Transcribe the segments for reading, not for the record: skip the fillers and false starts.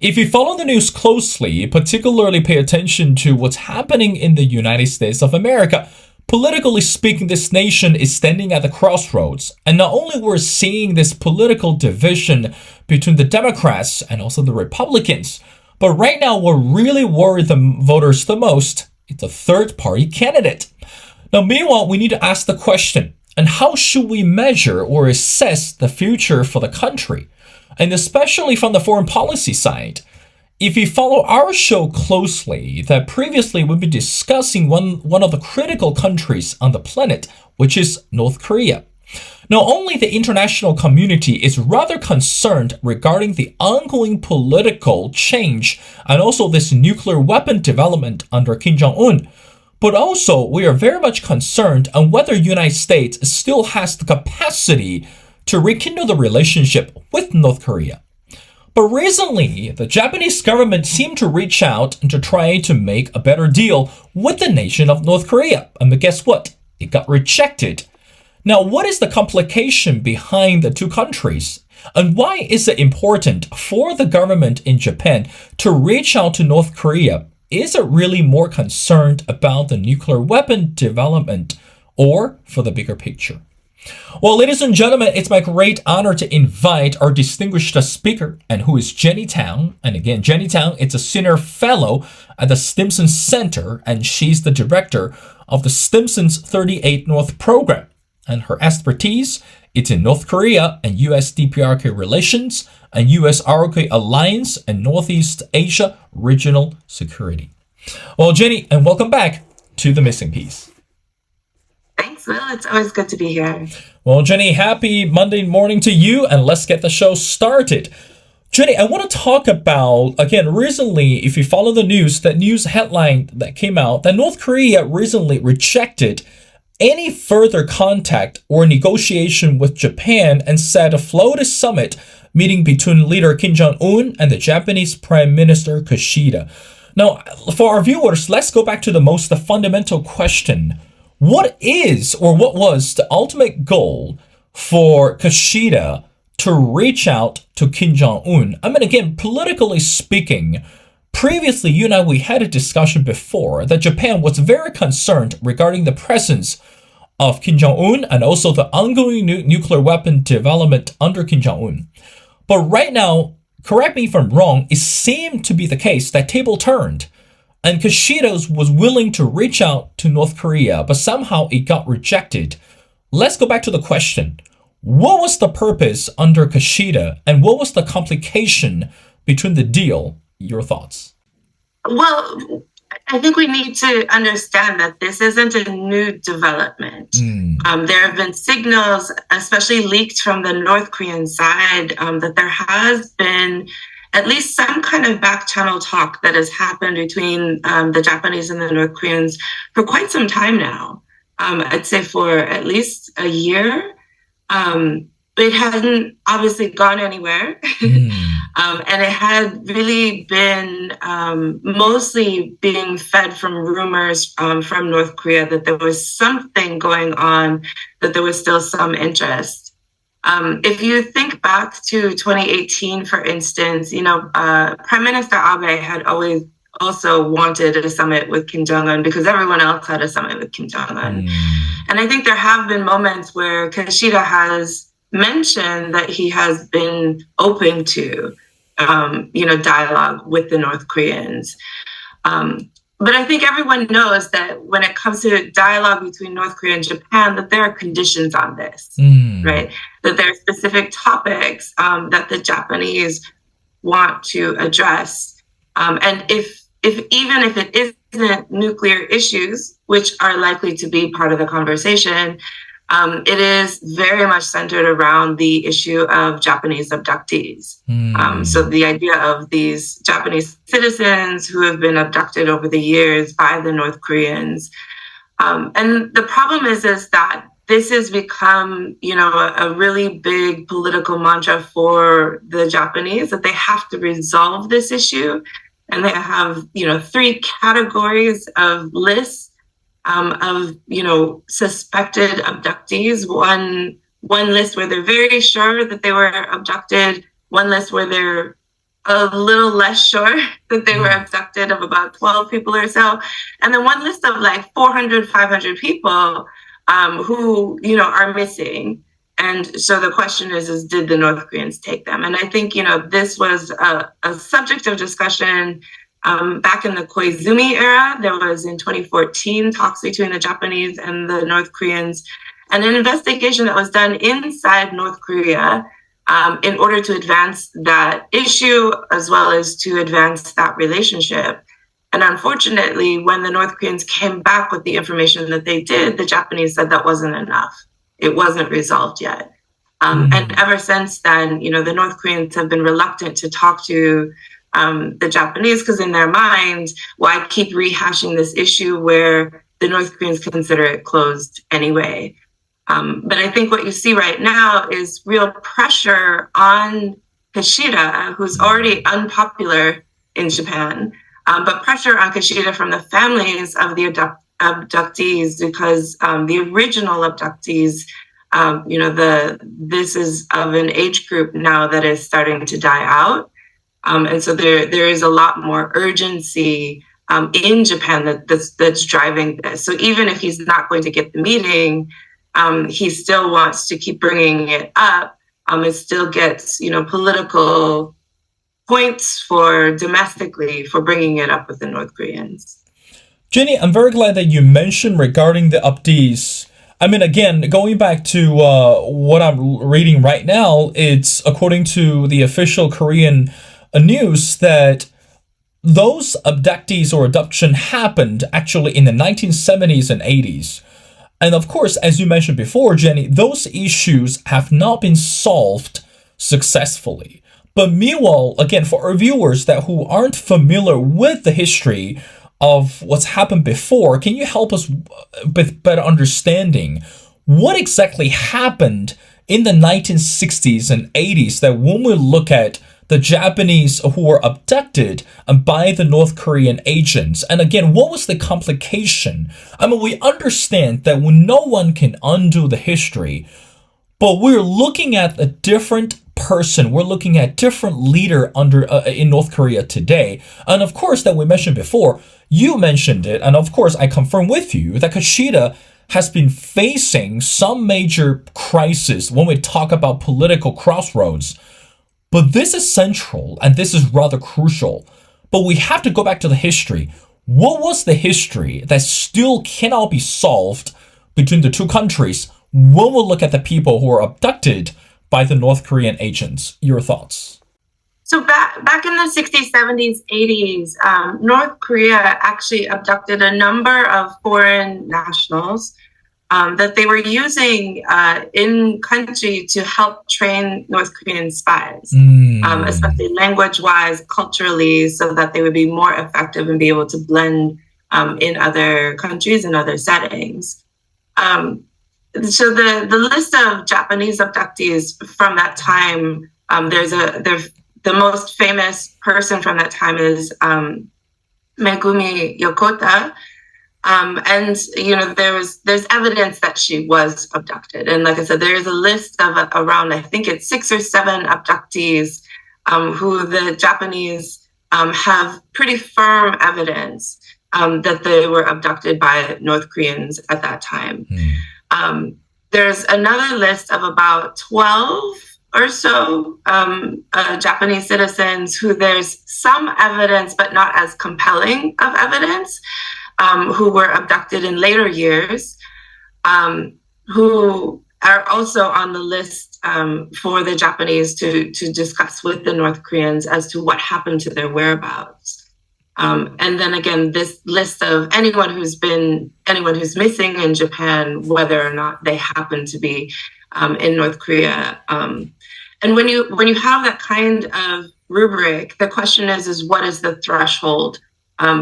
If you follow the news closely, particularly pay attention to what's happening in the United States of America, politically speaking, this nation is standing at the crossroads. And not only we're seeing this political division between the Democrats and also the Republicans, but right now what really worries the voters the most is the third-party candidate. Now, meanwhile, we need to ask the question, and how should we measure or assess the future for the country? And especially from the foreign policy side. If you follow our show closely, that previously we've been discussing one of the critical countries on the planet, which is North Korea. Not only the international community is rather concerned regarding the ongoing political change and also this nuclear weapon development under Kim Jong-un, but also we are very much concerned on whether the United States still has the capacity to rekindle the relationship with North Korea. But recently, the Japanese government seemed to reach out and to try to make a better deal with the nation of North Korea. And guess what? It got rejected. Now, what is the complication behind the two countries? And why is it important for the government in Japan to reach out to North Korea? Is it really more concerned about the nuclear weapon development or for the bigger picture? Well, ladies and gentlemen, it's my great honor to invite our distinguished speaker, and who is Jenny Tang. And again, Jenny Tang is a senior fellow at the Stimson Center, and she's the director of the Stimson's 38 North program. And her expertise is in North Korea and US-DPRK relations and US-ROK alliance and Northeast Asia regional security. Well, Jenny, and welcome back to The Missing Piece. Thanks, Will. It's always good to be here. Well, Jenny, happy Monday morning to you, and let's get the show started. Jenny, I want to talk about, again, recently, if you follow the news, that news headline that came out, that North Korea recently rejected any further contact or negotiation with Japan and said a floated summit meeting between leader Kim Jong-un and the Japanese Prime Minister Kishida. Now, for our viewers, let's go back to the most fundamental question. What is or what was the ultimate goal for Kishida to reach out to Kim Jong-un? I mean, again, politically speaking, previously, you and I, we had a discussion before that Japan was very concerned regarding the presence of Kim Jong-un and also the ongoing nuclear weapon development under Kim Jong-un. But right now, correct me if I'm wrong, it seemed to be the case that table turned. And Kishida was willing to reach out to North Korea, but somehow it got rejected. Let's go back to the question. What was the purpose under Kishida, and what was the complication between the deal? Your thoughts? Well, I think we need to understand that this isn't a new development. There have been signals, especially leaked from the North Korean side, that there has been at least some kind of back channel talk that has happened between the Japanese and the North Koreans for quite some time now. I'd say for at least a year. It hadn't obviously gone anywhere. And it had really been mostly being fed from rumors from North Korea that there was something going on, that there was still some interest. If you think back to 2018, for instance, Prime Minister Abe had always also wanted a summit with Kim Jong-un because everyone else had a summit with Kim Jong-un. And I think there have been moments where Kishida has mentioned that he has been open to, dialogue with the North Koreans. But I think everyone knows that when it comes to dialogue between North Korea and Japan, that there are conditions on this, right? That there are specific topics that the Japanese want to address. And if it isn't nuclear issues, which are likely to be part of the conversation, it is very much centered around the issue of Japanese abductees. So the idea of these Japanese citizens who have been abducted over the years by the North Koreans. And the problem is that this has become, a really big political mantra for the Japanese, that they have to resolve this issue. And they have, 3 categories of lists of suspected abductees. One list where they're very sure that they were abducted. One list where they're a little less sure that they were abducted, of about 12 people or so. And then one list of like 400, 500 people who, are missing. And so the question is did the North Koreans take them? And I think, this was a subject of discussion back in the Koizumi era. There was in 2014 talks between the Japanese and the North Koreans, and an investigation that was done inside North Korea in order to advance that issue as well as to advance that relationship. And unfortunately, when the North Koreans came back with the information that they did, the Japanese said that wasn't enough. It wasn't resolved yet. And ever since then, the North Koreans have been reluctant to talk to the Japanese, because in their mind, why keep rehashing this issue where the North Koreans consider it closed anyway? But I think what you see right now is real pressure on Kishida, who's already unpopular in Japan, but pressure on Kishida from the families of the abductees, because the original abductees, this is of an age group now that is starting to die out. And so there is a lot more urgency in Japan that's driving this. So even if he's not going to get the meeting, he still wants to keep bringing it up. It still gets, political points domestically for bringing it up with the North Koreans. Jenny, I'm very glad that you mentioned regarding the abductees. I mean, again, going back to what I'm reading right now, it's according to the official Korean news that those abductees or abduction happened actually in the 1970s and 80s. And of course, as you mentioned before, Jenny, those issues have not been solved successfully. But meanwhile, again, for our viewers who aren't familiar with the history of what's happened before, can you help us with better understanding what exactly happened in the 1960s and 80s, that when we look at the Japanese who were abducted by the North Korean agents? And again, what was the complication? I mean, we understand that no one can undo the history, but we're looking at a different person. We're looking at different leader in North Korea today. And of course, that we mentioned before, you mentioned it, and of course, I confirm with you that Kishida has been facing some major crisis when we talk about political crossroads. But this is central, and this is rather crucial. But we have to go back to the history. What was the history that still cannot be solved between the two countries when we look at the people who were abducted by the North Korean agents? Your thoughts? So back in the 60s, 70s, 80s, North Korea actually abducted a number of foreign nationals that they were using in country to help train North Korean spies, especially language-wise, culturally, so that they would be more effective and be able to blend in other countries and other settings. So the list of Japanese abductees from that time, the most famous person from that time is Megumi Yokota. And there's evidence that she was abducted, and like I said, there is a list of around, I think it's 6 or 7 abductees who the Japanese have pretty firm evidence that they were abducted by North Koreans at that time. There's another list of about 12 or so Japanese citizens who there's some evidence, but not as compelling of evidence, who were abducted in later years, who are also on the list for the Japanese to discuss with the North Koreans as to what happened to their whereabouts. And then again, this list of anyone who's missing in Japan, whether or not they happen to be in North Korea. And when you have that kind of rubric, the question is what is the threshold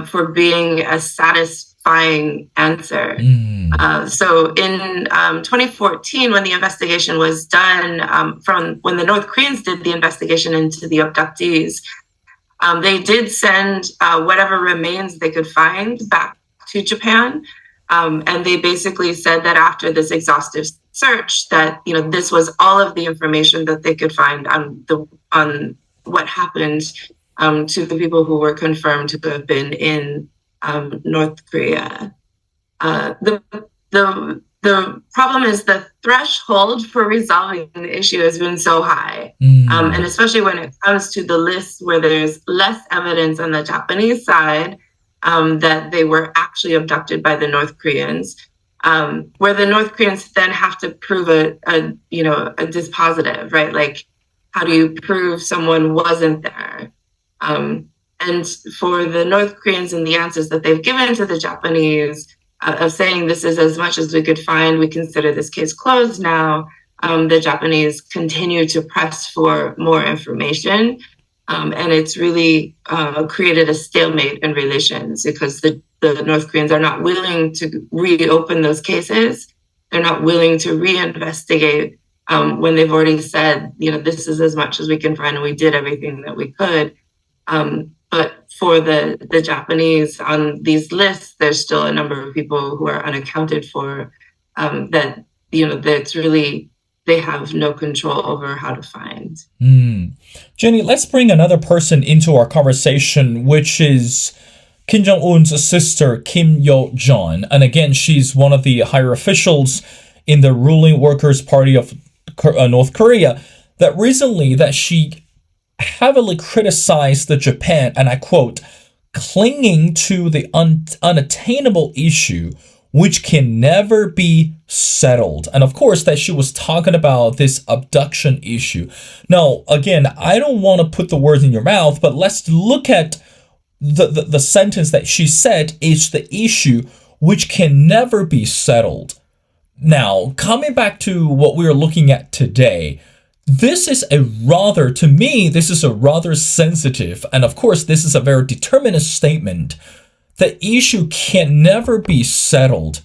for being a satisfying answer? So in 2014, when the investigation was done, from when the North Koreans did the investigation into the abductees, they did send whatever remains they could find back to Japan. And they basically said that after this exhaustive search, that this was all of the information that they could find on what happened to the people who were confirmed to have been in North Korea. The problem is the threshold for resolving the issue has been so high. And especially when it comes to the list where there's less evidence on the Japanese side that they were actually abducted by the North Koreans, where the North Koreans then have to prove a dispositive, right? Like, how do you prove someone wasn't there? And for the North Koreans and the answers that they've given to the Japanese of saying this is as much as we could find, we consider this case closed now, the Japanese continue to press for more information. And it's really created a stalemate in relations because the North Koreans are not willing to reopen those cases. They're not willing to reinvestigate when they've already said, this is as much as we can find and we did everything that we could. But for the Japanese on these lists, there's still a number of people who are unaccounted for that, that's really, they have no control over how to find. Jenny, let's bring another person into our conversation, which is Kim Jong-un's sister, Kim Yo-jong. And again, she's one of the higher officials in the ruling Workers' Party of North Korea. That recently that she heavily criticized the Japan, and I quote, clinging to the unattainable issue which can never be settled. And of course that she was talking about this abduction issue. Now, again, I don't want to put the words in your mouth, but let's look at the sentence that she said is the issue which can never be settled. Now, coming back to what we are looking at today, this is a rather sensitive, and of course, this is a very determinist statement. The issue can never be settled.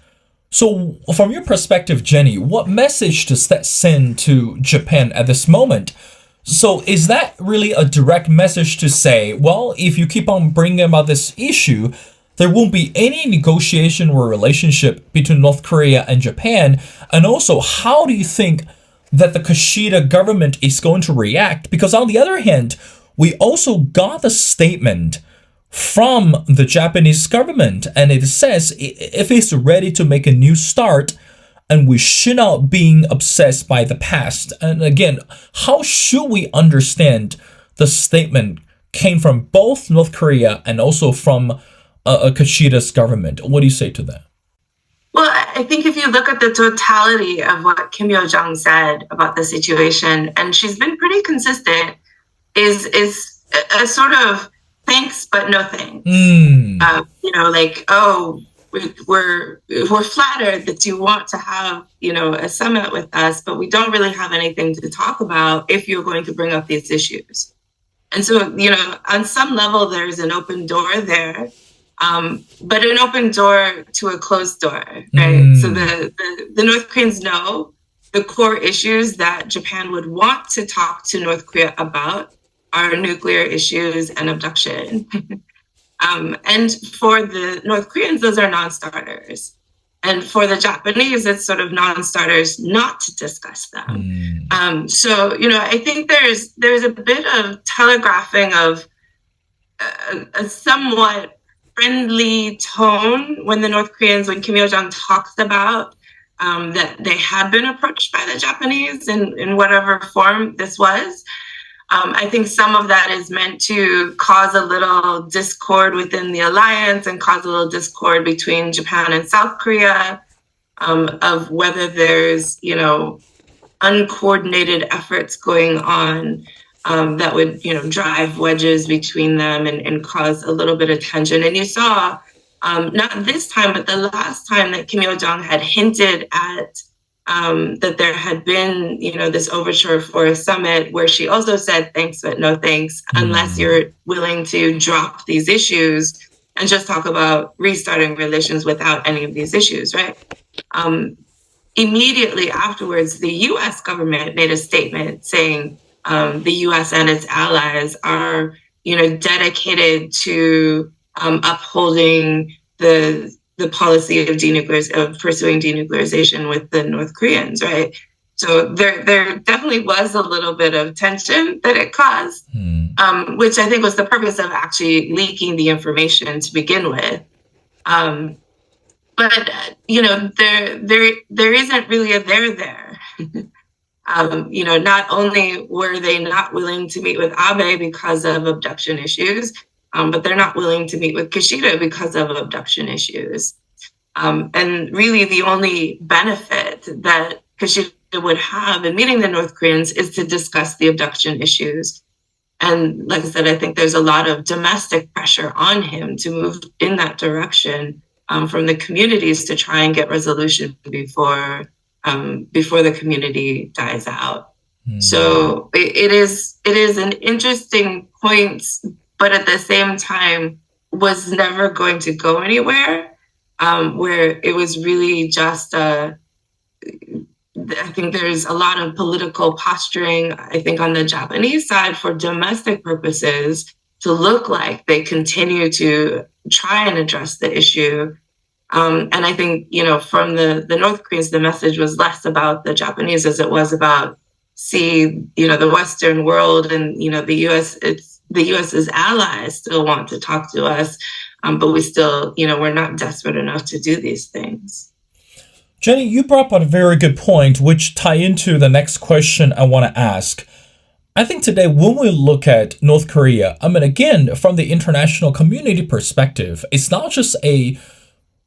So, from your perspective, Jenny, what message does that send to Japan at this moment? So, is that really a direct message to say, well, if you keep on bringing about this issue, there won't be any negotiation or relationship between North Korea and Japan? And also, how do you think that the Kishida government is going to react? Because on the other hand, we also got a statement from the Japanese government, and it says if it's ready to make a new start, and we should not be obsessed by the past. And again, how should we understand the statement came from both North Korea and also from Kishida's government? What do you say to that? Well, I think if you look at the totality of what Kim Yo-jong said about the situation, and she's been pretty consistent, is a sort of thanks but no thanks. We're flattered that you want to have a summit with us, but we don't really have anything to talk about if you're going to bring up these issues. And so on some level there's an open door there. But an open door to a closed door, right? So the North Koreans know the core issues that Japan would want to talk to North Korea about are nuclear issues and abduction. And for the North Koreans, those are non-starters. And for the Japanese, it's sort of non-starters not to discuss them. So, I think there's a bit of telegraphing of a somewhat friendly tone when Kim Yo-jong talks about that they had been approached by the Japanese in whatever form this was. I think some of that is meant to cause a little discord within the alliance and cause a little discord between Japan and South Korea of whether there's, uncoordinated efforts going on that would, drive wedges between them and cause a little bit of tension. And you saw, not this time, but the last time that Kim Yo-jong had hinted at that there had been, this overture for a summit where she also said, thanks, but no thanks, unless you're willing to drop these issues and just talk about restarting relations without any of these issues, right? Immediately afterwards, the US government made a statement saying the US and its allies are, dedicated to upholding the policy of pursuing denuclearization with the North Koreans, right? So there definitely was a little bit of tension that it caused, which I think was the purpose of actually leaking the information to begin with. But there isn't really a there. Not only were they not willing to meet with Abe because of abduction issues, but they're not willing to meet with Kishida because of abduction issues. And really, the only benefit that Kishida would have in meeting the North Koreans is to discuss the abduction issues. And like I said, I think there's a lot of domestic pressure on him to move in that direction from the communities to try and get resolution before the community dies out. So it is an interesting point, but at the same time was never going to go anywhere. Where it was really just I think there's a lot of political posturing, I think, on the Japanese side for domestic purposes to look like they continue to try and address the issue. And I think, from the North Koreans, the message was less about the Japanese as it was about, the Western world and, the U.S., the U.S.'s allies still want to talk to us, but we still, we're not desperate enough to do these things. Jenny, you brought up a very good point, which tie into the next question I want to ask. I think today when we look at North Korea, again, from the international community perspective, it's not just a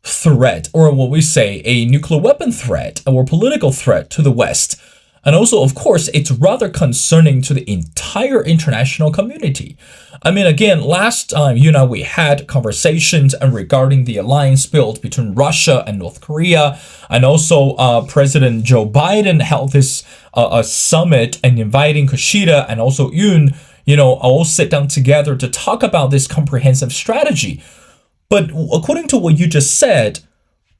threat, or what we say, a nuclear weapon threat or political threat to the West. And also, of course, it's rather concerning to the entire international community. Again, last time, we had conversations regarding the alliance built between Russia and North Korea. And also, President Joe Biden held this summit and inviting Kishida and also Yoon, all sit down together to talk about this comprehensive strategy. But according to what you just said,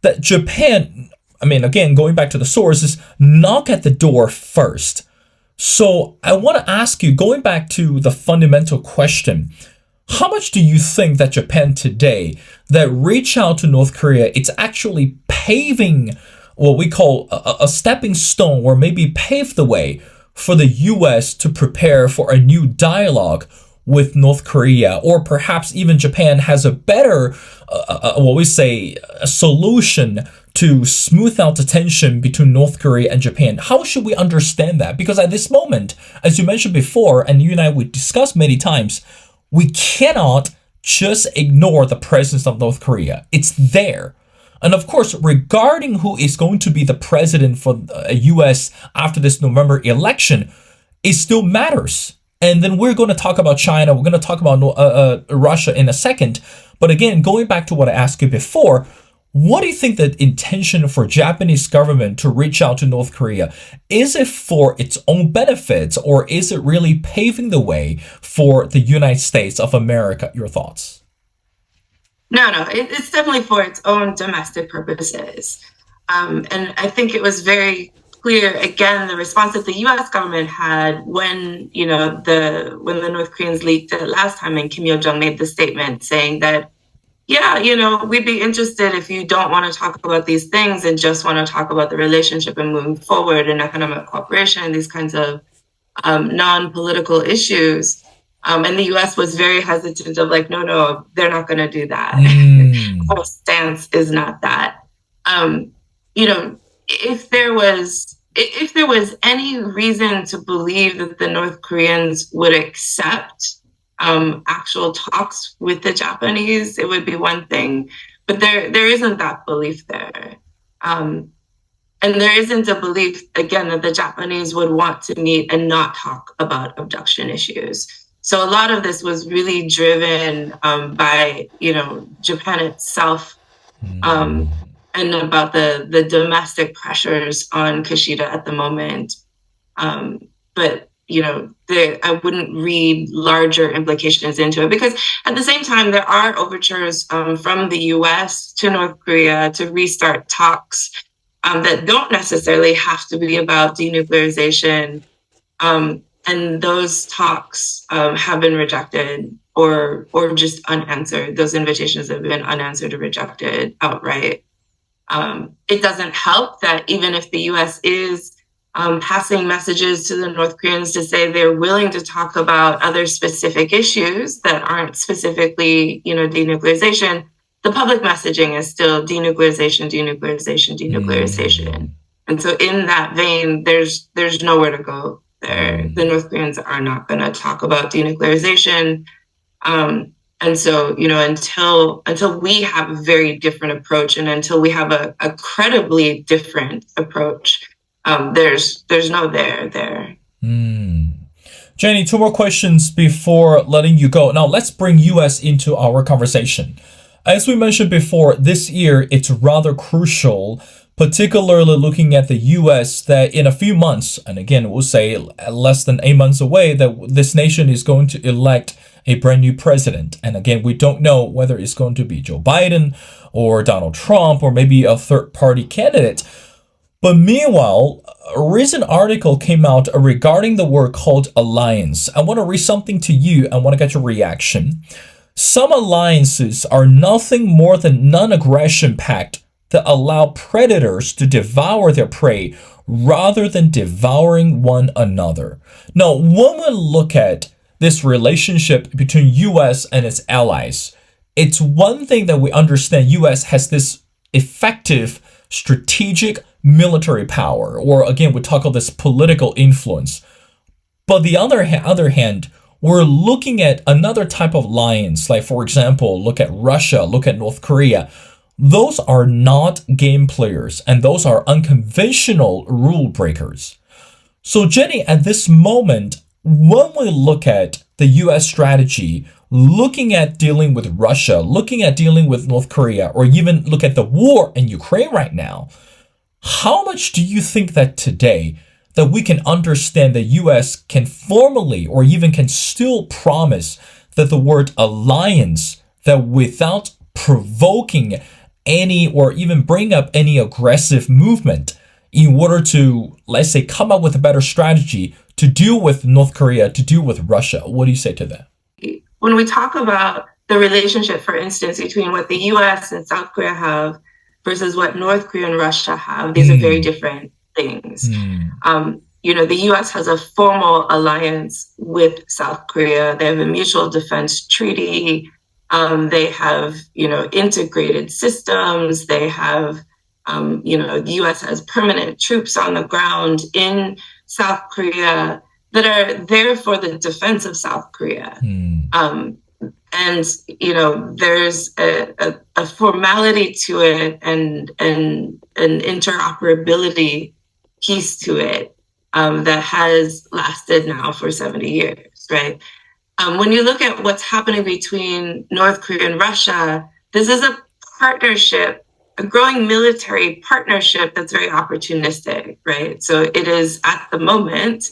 that Japan, again, going back to the sources, knock at the door first. So I want to ask you, going back to the fundamental question, how much do you think that Japan today that reach out to North Korea, it's actually paving what we call a stepping stone, or maybe pave the way for the US to prepare for a new dialogue with North Korea, or perhaps even Japan has a better, what we say, a solution to smooth out the tension between North Korea and Japan? How should we understand that? Because at this moment, as you mentioned before, and you and I would discuss many times, we cannot just ignore the presence of North Korea. It's there. And of course, regarding who is going to be the president for the US after this November election, it still matters. And then we're going to talk about China. We're going to talk about Russia in a second. But again, going back to what I asked you before, what do you think the intention for Japanese government to reach out to North Korea? Is it for its own benefits, or is it really paving the way for the United States of America? Your thoughts? No, it's definitely for its own domestic purposes. And I think it was very clear, again, the response that the U.S. government had when, when the North Koreans leaked it last time, and Kim Yo-jong made the statement saying that, yeah, we'd be interested if you don't want to talk about these things and just want to talk about the relationship and moving forward and economic cooperation and these kinds of non-political issues. And the U.S. was very hesitant of like, no, they're not going to do that. Our stance is not that. If there was any reason to believe that the North Koreans would accept actual talks with the Japanese, it would be one thing. But there isn't that belief there. And there isn't a belief, again, that the Japanese would want to meet and not talk about abduction issues. So a lot of this was really driven by, Japan itself, and about the domestic pressures on Kishida at the moment. But, I wouldn't read larger implications into it, because at the same time, there are overtures from the US to North Korea to restart talks that don't necessarily have to be about denuclearization. And those talks have been rejected or just unanswered. Those invitations have been unanswered or rejected outright. It doesn't help that even if the U.S. is passing messages to the North Koreans to say they're willing to talk about other specific issues that aren't specifically, denuclearization, the public messaging is still denuclearization, denuclearization, denuclearization. And so in that vein, there's nowhere to go there. The North Koreans are not going to talk about denuclearization. And so, until we have a very different approach, and until we have a credibly different approach, there's no there. Jenny, two more questions before letting you go. Now, let's bring US into our conversation. As we mentioned before, this year, it's rather crucial, particularly looking at the US, that in a few months, and again, we'll say less than 8 months away, that this nation is going to elect a brand new president. And again, we don't know whether it's going to be Joe Biden or Donald Trump or maybe a third-party candidate. But meanwhile, a recent article came out regarding the word called alliance. I want to read something to you. I want to get your reaction. Some alliances are nothing more than non-aggression pact that allow predators to devour their prey rather than devouring one another. Now, when we look at this relationship between US and its allies, it's one thing that we understand US has this effective strategic military power, or again, we talk about this political influence. But the other hand, we're looking at another type of alliance, like for example, look at Russia, look at North Korea. Those are not game players, and those are unconventional rule breakers. So Jenny, at this moment, when we look at the US strategy, looking at dealing with Russia, looking at dealing with North Korea, or even look at the war in Ukraine right now, how much do you think that today that we can understand the US can formally or even can still promise that the word alliance, that without provoking any or even bring up any aggressive movement in order to, let's say, come up with a better strategy to deal with North Korea, to deal with Russia? What do you say to that? When we talk about the relationship, for instance, between what the US and South Korea have versus what North Korea and Russia have, these are very different things. The US has a formal alliance with South Korea. They have a mutual defense treaty. They have, integrated systems. They have, the US has permanent troops on the ground in South Korea that are there for the defense of South Korea. And, there's a formality to it and an interoperability piece to it that has lasted now for 70 years, right? When you look at what's happening between North Korea and Russia, this is a partnership, a growing military partnership that's very opportunistic, right? So it is at the moment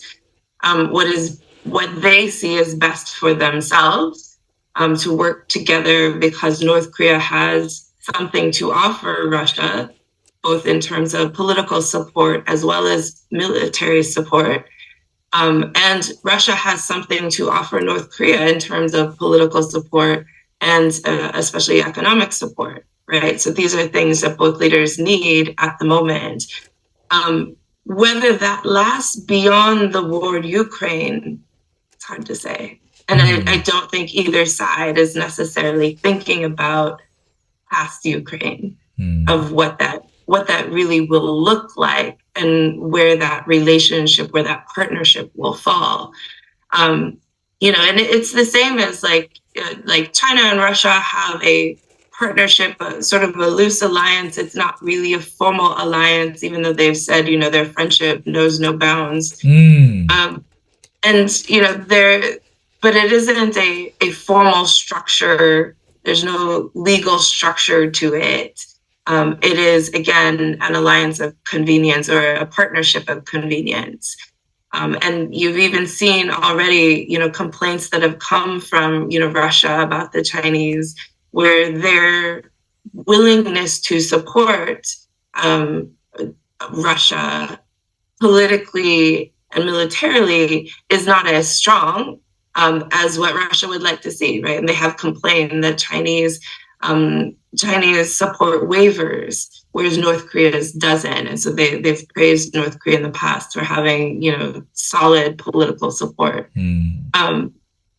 what they see as best for themselves, to work together because North Korea has something to offer Russia, both in terms of political support as well as military support. And Russia has something to offer North Korea in terms of political support and especially economic support, right? So these are things that both leaders need at the moment. Whether that lasts beyond the war in Ukraine, it's hard to say. And I don't think either side is necessarily thinking about past Ukraine, of what that really will look like and where that relationship, where that partnership will fall. And it's the same as like China and Russia have a partnership, sort of a loose alliance. It's not really a formal alliance, even though they've said, their friendship knows no bounds. But it isn't a formal structure. There's no legal structure to it. It is, again, an alliance of convenience or a partnership of convenience. And you've even seen already, complaints that have come from, Russia about the Chinese, where their willingness to support Russia politically and militarily is not as strong as what Russia would like to see, right? And they have complained that Chinese support wavers whereas North Korea's doesn't. And so they've praised North Korea in the past for having, solid political support.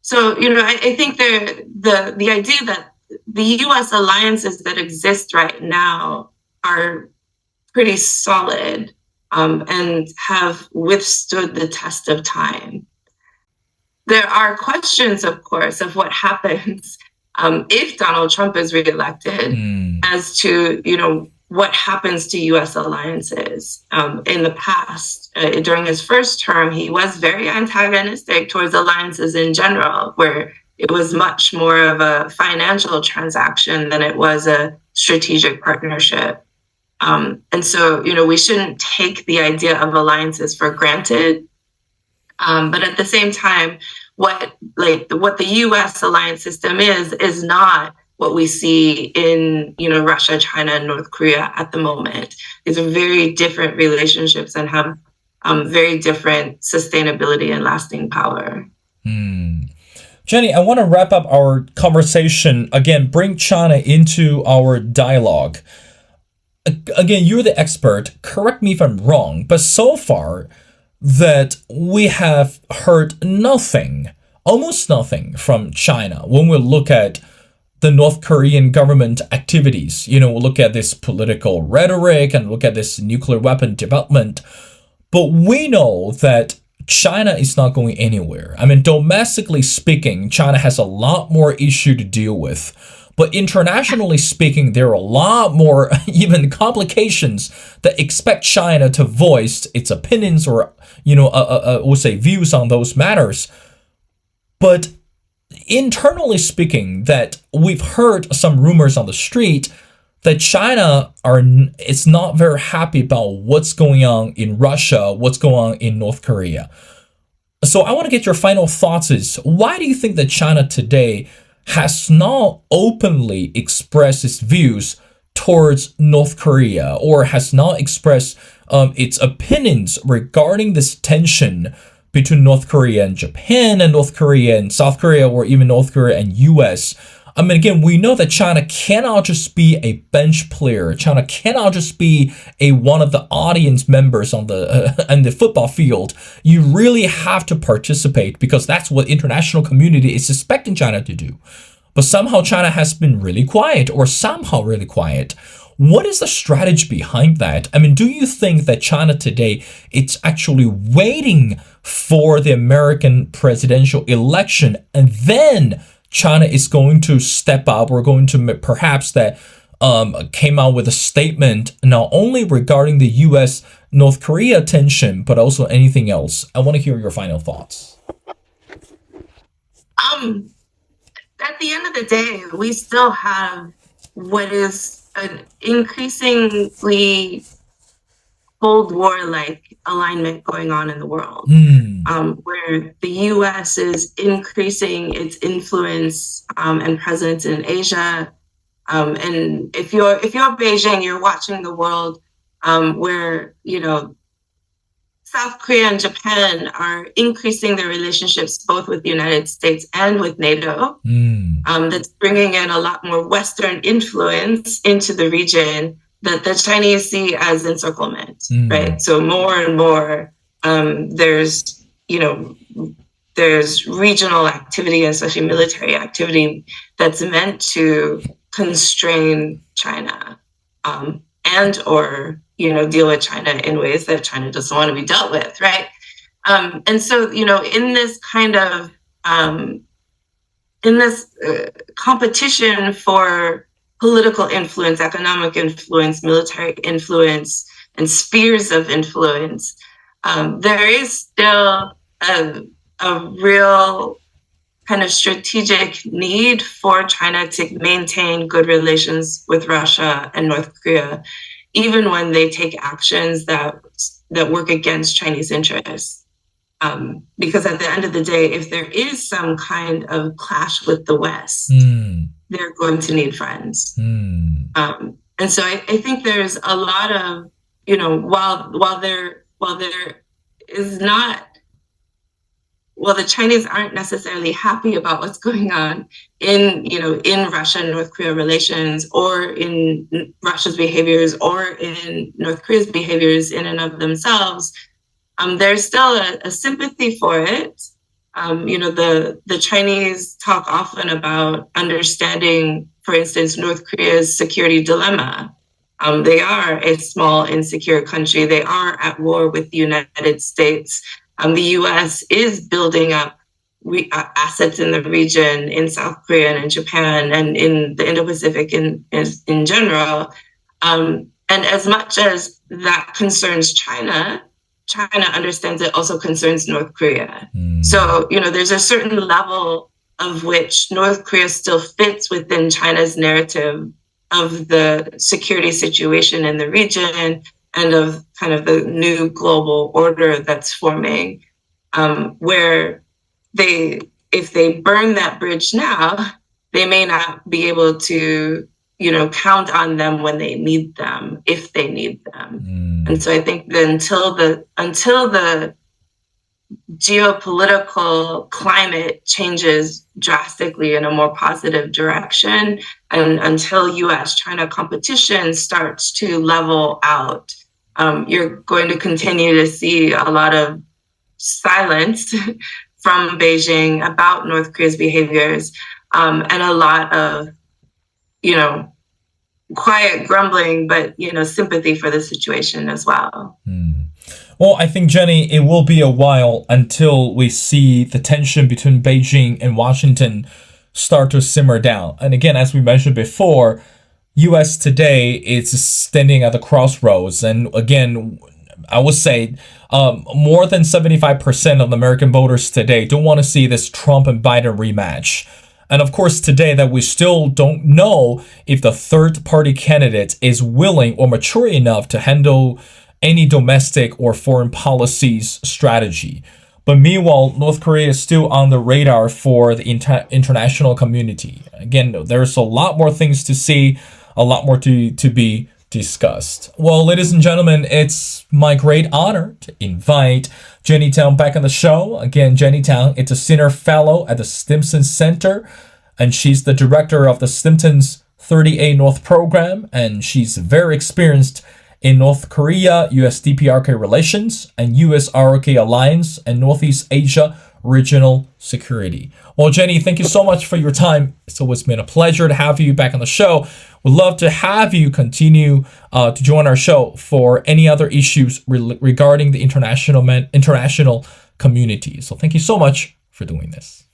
So, I think the idea that the U.S. alliances that exist right now are pretty solid and have withstood the test of time. There are questions, of course, of what happens if Donald Trump is reelected as to, what happens to U.S. alliances. In the past, during his first term, he was very antagonistic towards alliances in general, where it was much more of a financial transaction than it was a strategic partnership. And so, we shouldn't take the idea of alliances for granted. But at the same time, what the U.S. alliance system is not what we see in, Russia, China, and North Korea at the moment. These are very different relationships and have very different sustainability and lasting power. Jenny, I want to wrap up our conversation. Again, bring China into our dialogue. Again, you're the expert. Correct me if I'm wrong, but so far that we have heard nothing, almost nothing from China when we look at the North Korean government activities. We'll look at this political rhetoric and look at this nuclear weapon development. But we know that China is not going anywhere. I mean, domestically speaking, China has a lot more issue to deal with. But internationally speaking, there are a lot more even complications that expect China to voice its opinions or, we'll say views on those matters. But internally speaking, that we've heard some rumors on the street that China is not very happy about what's going on in Russia, what's going on in North Korea. So I want to get your final thoughts is, why do you think that China today has not openly expressed its views towards North Korea or has not expressed its opinions regarding this tension between North Korea and Japan and North Korea and South Korea or even North Korea and US? I mean, again, we know that China cannot just be a bench player. China cannot just be one of the audience members on the football field. You really have to participate because that's what international community is expecting China to do. But somehow China has been really quiet or somehow really quiet. What is the strategy behind that? I mean, do you think that China today, it's actually waiting for the American presidential election and then China is going to step up or going to perhaps that came out with a statement not only regarding the U.S.-North Korea tension, but also anything else? I want to hear your final thoughts. At the end of the day, we still have what is an increasingly Cold War-like alignment going on in the world, where the U.S. is increasing its influence and presence in Asia. And if you're Beijing, you're watching the world where South Korea and Japan are increasing their relationships both with the United States and with NATO. That's bringing in a lot more Western influence into the region that the Chinese see as encirclement, right? So more and more, there's regional activity, especially military activity, that's meant to constrain China and or deal with China in ways that China doesn't want to be dealt with, right? And so in this kind of competition for political influence, economic influence, military influence, and spheres of influence, there is still a real kind of strategic need for China to maintain good relations with Russia and North Korea, even when they take actions that work against Chinese interests. Because at the end of the day, if there is some kind of clash with the West, they're going to need friends. And so I think there's a lot of, while there is not well, the Chinese aren't necessarily happy about what's going on in, in Russia and North Korea relations, or in Russia's behaviors, or in North Korea's behaviors in and of themselves, there's still a sympathy for it. The Chinese talk often about understanding, for instance, North Korea's security dilemma. They are a small, insecure country. They are at war with the United States. The U.S. is building up assets in the region, in South Korea and in Japan and in the Indo-Pacific in general. And as much as that concerns China understands it also concerns North Korea. So, there's a certain level of which North Korea still fits within China's narrative of the security situation in the region and of kind of the new global order that's forming, where if they burn that bridge now, they may not be able to, count on them when they need them, if they need them. And so I think that until the geopolitical climate changes drastically in a more positive direction, and until US-China competition starts to level out, you're going to continue to see a lot of silence from Beijing about North Korea's behaviors, and a lot of, quiet grumbling, but, sympathy for the situation as well. Well, I think, Jenny, it will be a while until we see the tension between Beijing and Washington start to simmer down. And again, as we mentioned before, U.S. today is standing at the crossroads. And again, I would say more than 75% of the American voters today don't want to see this Trump and Biden rematch. And of course, today that we still don't know if the third party candidate is willing or mature enough to handle any domestic or foreign policies strategy. But meanwhile, North Korea is still on the radar for the international community. Again, there's a lot more things to see, a lot more to be discussed. Well, ladies and gentlemen, it's my great honor to invite Jenny Tang back on the show. Again, Jenny Tang is a senior fellow at the Stimson Center, and she's the director of the Stimson's 30A North program, and she's very experienced in North Korea, US-DPRK relations, and US-ROK alliance, and Northeast Asia regional security. Well, Jenny, thank you so much for your time. It's always been a pleasure to have you back on the show. We'd love to have you continue to join our show for any other issues regarding the international community. So thank you so much for doing this.